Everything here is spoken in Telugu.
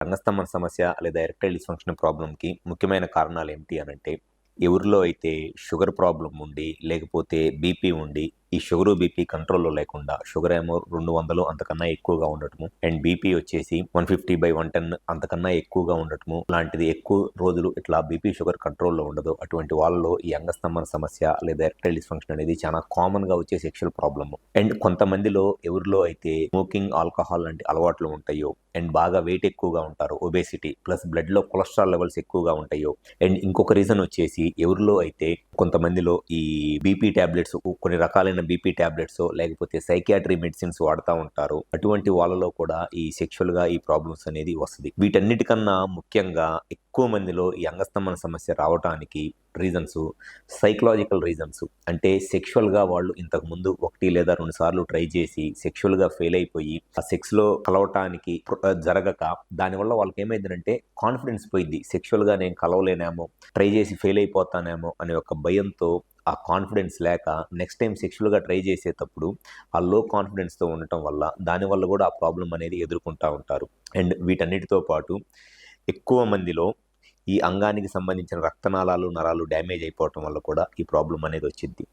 రంగస్తంభన సమస్య లేదా ఎరెక్టైల్ డిస్ఫంక్షన్ ప్రాబ్లంకి ముఖ్యమైన కారణాలు ఏమిటి అనంటే, ఎవరిలో అయితే షుగర్ ప్రాబ్లం ఉండి, లేకపోతే బీపీ ఉండి, ఈ షుగరు, బీపీ కంట్రోల్‌లో లేకుండా షుగర్ ఏమో 200 అంతకన్నా ఎక్కువగా ఉండటము అండ్ బీపీ వచ్చేసి 150/110 అంతకన్నా ఎక్కువగా ఉండటము, లాంటిది ఎక్కువ రోజులు ఇట్లా బీపీ, షుగర్ కంట్రోల్‌లో ఉండదు. అటువంటి వాళ్ళలో ఈ అంగస్తంభన సమస్య లేదా ఎరెక్టైల్ డిస్ఫంక్షన్ అనేది చాలా కామన్‌గా వచ్చే సెక్షువల్ ప్రాబ్లమ్. అండ్ కొంతమందిలో ఎవరిలో అయితే స్మోకింగ్, ఆల్కహాల్ లాంటి అలవాట్లు ఉంటాయో అండ్ బాగా వెయిట్ ఎక్కువగా ఉంటారు, ఒబేసిటీ ప్లస్ బ్లడ్‌లో కొలెస్ట్రాల్ లెవెల్స్ ఎక్కువగా ఉంటాయో అండ్ ఇంకొక రీజన్ వచ్చేసి ఎవరిలో అయితే కొంతమందిలో ఈ బీపీ టాబ్లెట్స్, కొన్ని రకాలైన బీపీ టాబ్లెట్స్ లేకపోతే సైకియాట్రీ మెడిసిన్స్ వాడుతూ ఉంటారు. అటువంటి వాళ్ళలో కూడా ఈ సెక్షువల్‌గా ఈ ప్రాబ్లమ్స్ అనేది వస్తది. వీటన్నిటికన్నా ముఖ్యంగా ఎక్కువ మందిలో ఈ అంగస్తంభన సమస్య రావటానికి రీజన్స్ సైకలాజికల్ రీజన్స్. అంటే సెక్షువల్‌గా వాళ్ళు ఇంతకుముందు 1 లేదా 2 సార్లు ట్రై చేసి సెక్షువల్‌గా ఫెయిల్ అయిపోయి ఆ సెక్స్‌లో కలవటానికి జరగక దానివల్ల వాళ్ళకి ఏమైందంటే కాన్ఫిడెన్స్ పోయింది. సెక్షువల్‌గా నేను కలవలేనేమో, ట్రై చేసి ఫెయిల్ అయిపోతానేమో అనే ఒక భయంతో, ఆ కాన్ఫిడెన్స్ లేక నెక్స్ట్ టైం సెక్షువల్‌గా ట్రై చేసేటప్పుడు ఆ లో కాన్ఫిడెన్స్‌తో ఉండటం వల్ల దానివల్ల కూడా ఆ ప్రాబ్లమ్ అనేది ఎదుర్కొంటా ఉంటారు. అండ్ వీటన్నిటితో పాటు ఎక్కువ మందిలో ఈ అంగానికి సంబంధించిన రక్తనాళాలు, నరాలు డ్యామేజ్ అయిపోవటం వల్ల కూడా ఈ ప్రాబ్లమ్ అనేది వచ్చిద్ది.